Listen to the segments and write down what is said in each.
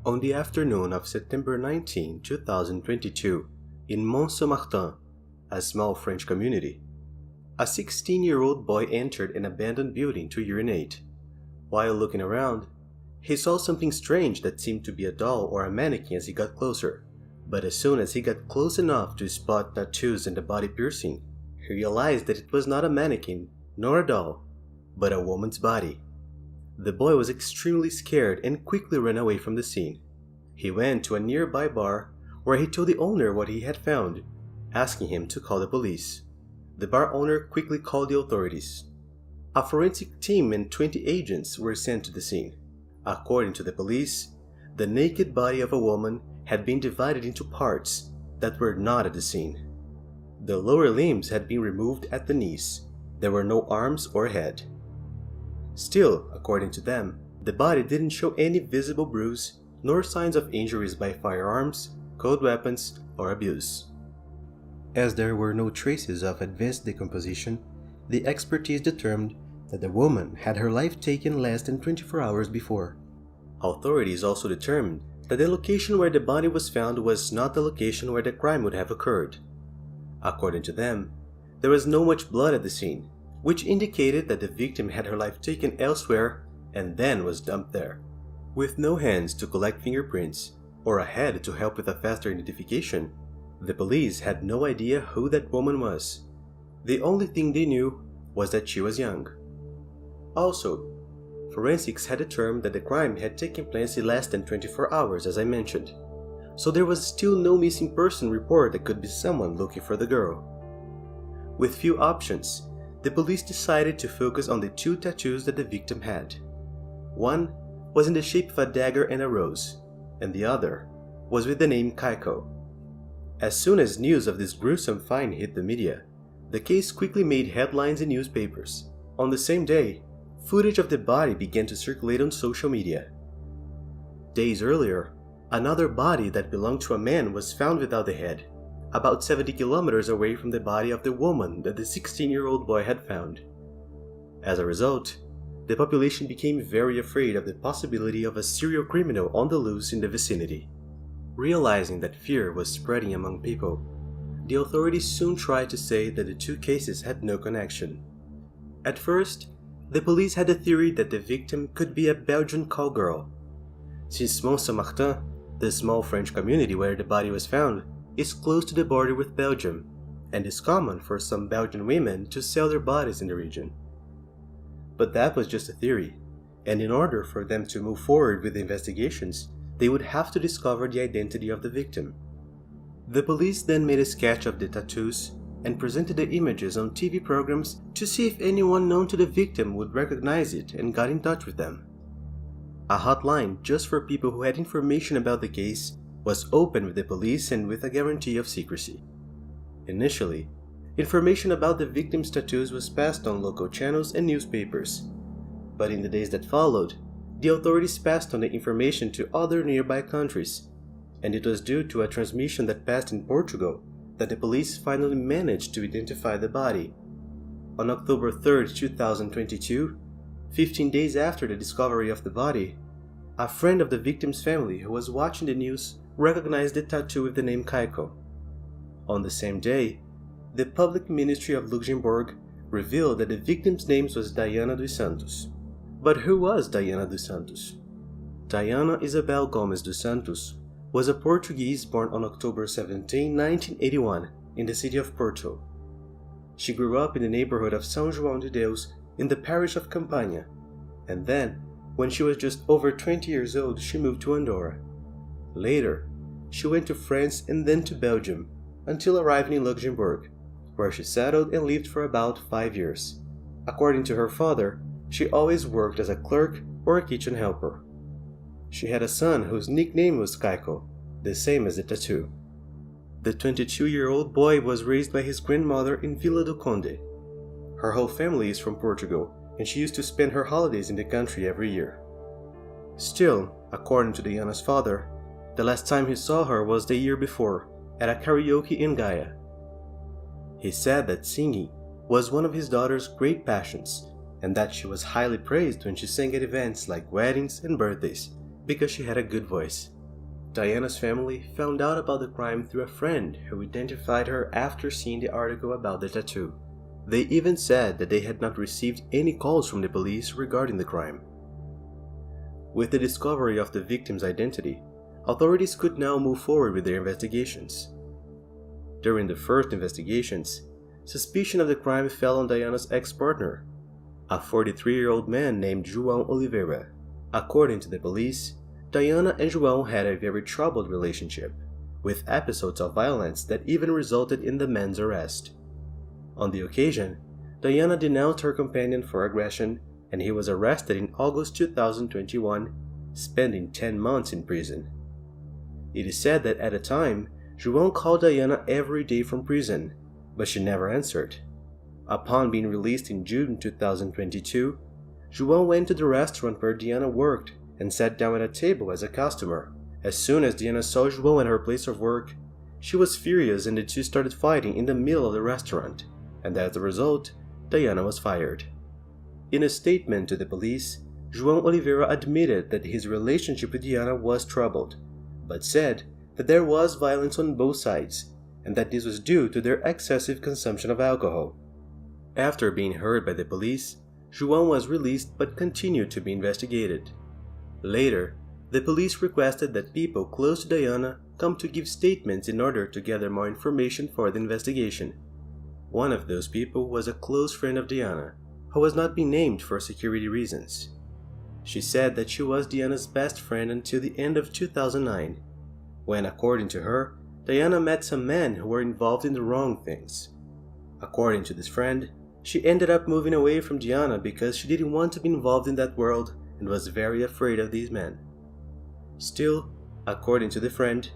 On the afternoon of September 19, 2022, in Mont-Saint-Martin, a small French community, a 16-year-old boy entered an abandoned building to urinate. While looking around, he saw something strange that seemed to be a doll or a mannequin as he got closer. But as soon as he got close enough to spot tattoos and a body piercing, he realized that it was not a mannequin nor a doll, but a woman's body. The boy was extremely scared and quickly ran away from the scene. He went to a nearby bar where he told the owner what he had found, asking him to call the police. The bar owner quickly called the authorities. A forensic team and 20 agents were sent to the scene. According to the police, the naked body of a woman had been divided into parts that were not at the scene. The lower limbs had been removed at the knees. There were no arms or head. Still, according to them, the body didn't show any visible bruise nor signs of injuries by firearms, cold weapons, or abuse. As there were no traces of advanced decomposition, the expertise determined that the woman had her life taken less than 24 hours before. Authorities also determined that the location where the body was found was not the location where the crime would have occurred. According to them, there was no much blood at the scene, which indicated that the victim had her life taken elsewhere and then was dumped there. With no hands to collect fingerprints or a head to help with a faster identification, the police had no idea who that woman was. The only thing they knew was that she was young. Also, forensics had determined that the crime had taken place in less than 24 hours, as I mentioned, so there was still no missing person report that could be someone looking for the girl. With few options, the police decided to focus on the 2 tattoos that the victim had. One was in the shape of a dagger and a rose, and the other was with the name Kaiko. As soon as news of this gruesome find hit the media, the case quickly made headlines in newspapers. On the same day, footage of the body began to circulate on social media. Days earlier, another body that belonged to a man was found without the head, about 70 kilometers away from the body of the woman that the 16-year-old boy had found. As a result, the population became very afraid of the possibility of a serial criminal on the loose in the vicinity. Realizing that fear was spreading among people, the authorities soon tried to say that the 2 cases had no connection. At first, the police had the theory that the victim could be a Belgian callgirl. Since Mont-Saint-Martin, the small French community where the body was found, is close to the border with Belgium, and is common for some Belgian women to sell their bodies in the region. But that was just a theory, and in order for them to move forward with the investigations, they would have to discover the identity of the victim. The police then made a sketch of the tattoos and presented the images on TV programs to see if anyone known to the victim would recognize it and got in touch with them. A hotline just for people who had information about the case was opened with the police and with a guarantee of secrecy. Initially, information about the victim's tattoos was passed on local channels and newspapers, but in the days that followed, the authorities passed on the information to other nearby countries, and it was due to a transmission that passed in Portugal that the police finally managed to identify the body. On October 3, 2022, 15 days after the discovery of the body, a friend of the victim's family who was watching the news recognized the tattoo with the name Kaiko. On the same day, the Public Ministry of Luxembourg revealed that the victim's name was Diana dos Santos. But who was Diana dos Santos? Diana Isabel Gomes dos Santos was a Portuguese born on October 17, 1981, in the city of Porto. She grew up in the neighborhood of São João de Deus in the parish of Campanha, and then, when she was just over 20 years old, she moved to Andorra. Later, she went to France and then to Belgium, until arriving in Luxembourg, where she settled and lived for about 5 years. According to her father, she always worked as a clerk or a kitchen helper. She had a son whose nickname was Kaiko, the same as the tattoo. The 22-year-old boy was raised by his grandmother in Vila do Conde. Her whole family is from Portugal, and she used to spend her holidays in the country every year. Still, according to Diana's father, the last time he saw her was the year before, at a karaoke in Gaia. He said that singing was one of his daughter's great passions, and that she was highly praised when she sang at events like weddings and birthdays, because she had a good voice. Diana's family found out about the crime through a friend who identified her after seeing the article about the tattoo. They even said that they had not received any calls from the police regarding the crime. With the discovery of the victim's identity, authorities could now move forward with their investigations. During the first investigations, suspicion of the crime fell on Diana's ex-partner, a 43-year-old man named João Oliveira. According to the police, Diana and João had a very troubled relationship, with episodes of violence that even resulted in the man's arrest. On the occasion, Diana denounced her companion for aggression, and he was arrested in August 2021, spending 10 months in prison. It is said that at the time, João called Diana every day from prison, but she never answered. Upon being released in June 2022, João went to the restaurant where Diana worked and sat down at a table as a customer. As soon as Diana saw João at her place of work, she was furious and the two started fighting in the middle of the restaurant, and as a result, Diana was fired. In a statement to the police, João Oliveira admitted that his relationship with Diana was troubled, but said that there was violence on both sides and that this was due to their excessive consumption of alcohol. After being heard by the police, João was released but continued to be investigated. Later, the police requested that people close to Diana come to give statements in order to gather more information for the investigation. One of those people was a close friend of Diana, who was not being named for security reasons. She said that she was Diana's best friend until the end of 2009, when, according to her, Diana met some men who were involved in the wrong things. According to this friend, she ended up moving away from Diana because she didn't want to be involved in that world and was very afraid of these men. Still, according to the friend,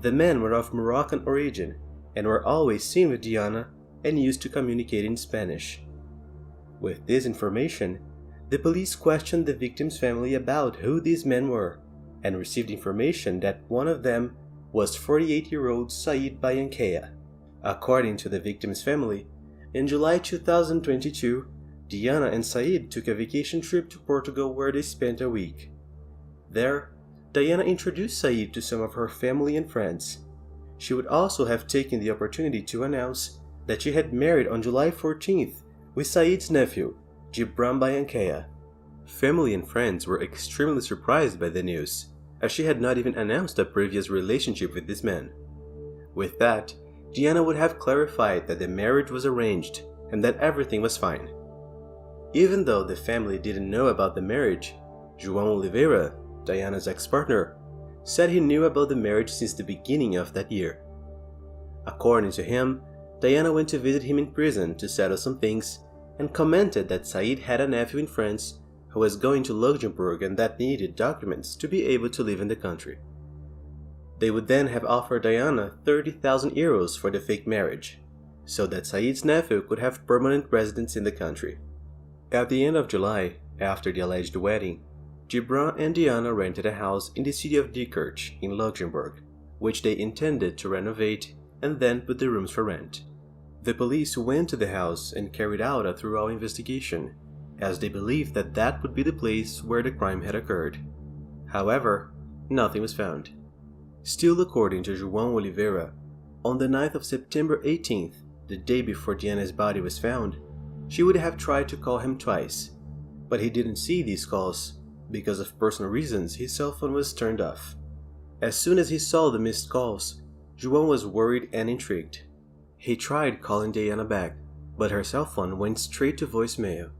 the men were of Moroccan origin and were always seen with Diana and used to communicate in Spanish. With this information, the police questioned the victim's family about who these men were and received information that one of them was 48-year-old Said Bayanquea. According to the victim's family, in July 2022, Diana and Said took a vacation trip to Portugal where they spent a week. There, Diana introduced Said to some of her family and friends. She would also have taken the opportunity to announce that she had married on July 14th with Said's nephew, Gibran Bayanquea. Family and friends were extremely surprised by the news, as she had not even announced a previous relationship with this man. With that, Diana would have clarified that the marriage was arranged and that everything was fine. Even though the family didn't know about the marriage, João Oliveira, Diana's ex-partner, said he knew about the marriage since the beginning of that year. According to him, Diana went to visit him in prison to settle some things and commented that Said had a nephew in France who was going to Luxembourg and that needed documents to be able to live in the country. They would then have offered Diana 30,000 euros for the fake marriage, so that Said's nephew could have permanent residence in the country. At the end of July, after the alleged wedding, Gibran and Diana rented a house in the city of Diekirch in Luxembourg, which they intended to renovate and then put the rooms for rent. The police went to the house and carried out a thorough investigation, as they believed that that would be the place where the crime had occurred. However, nothing was found. Still, according to João Oliveira, on the 9th of September 18th, the day before Diana's body was found, she would have tried to call him twice, but he didn't see these calls. Because of personal reasons, his cell phone was turned off. As soon as he saw the missed calls, João was worried and intrigued. He tried calling Diana back, but her cell phone went straight to voicemail.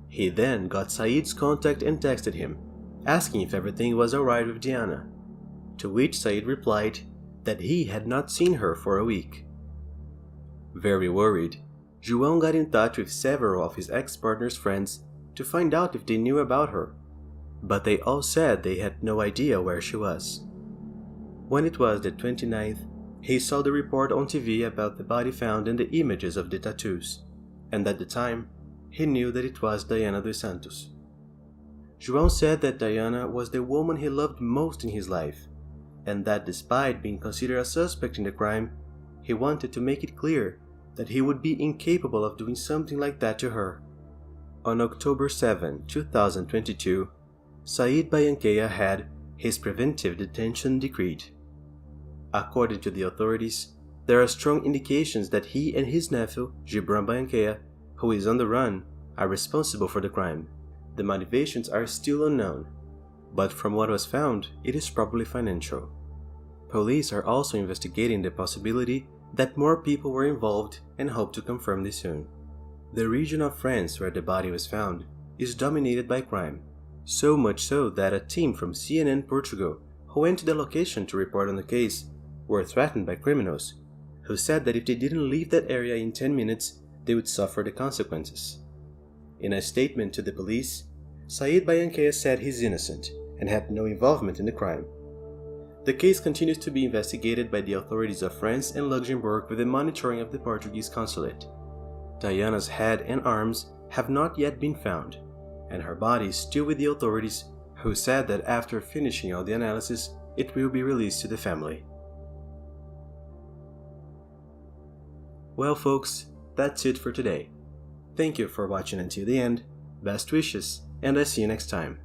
He then got Said's contact and texted him, asking if everything was alright with Diana, to which Said replied that he had not seen her for a week. Very worried, João got in touch with several of his ex-partner's friends to find out if they knew about her, but they all said they had no idea where she was. When it was the 29th, he saw the report on TV about the body found and the images of the tattoos, and at the time, he knew that it was Diana dos Santos. João said that Diana was the woman he loved most in his life, and that despite being considered a suspect in the crime, he wanted to make it clear that he would be incapable of doing something like that to her. On October 7, 2022, Said Bayanquea had his preventive detention decreed. According to the authorities, there are strong indications that he and his nephew, Gibran Banquea, who is on the run, are responsible for the crime. The motivations are still unknown, but from what was found, it is probably financial. Police are also investigating the possibility that more people were involved and hope to confirm this soon. The region of France where the body was found is dominated by crime, so much so that a team from CNN Portugal who went to the location to report on the case were threatened by criminals who said that if they didn't leave that area in 10 minutes, they would suffer the consequences. In a statement to the police, Said Bayanquea said he's innocent and had no involvement in the crime. The case continues to be investigated by the authorities of France and Luxembourg with the monitoring of the Portuguese consulate. Diana's head and arms have not yet been found, and her body is still with the authorities, who said that after finishing all the analysis, it will be released to the family. Well folks, that's it for today. Thank you for watching until the end, best wishes, and I see you next time.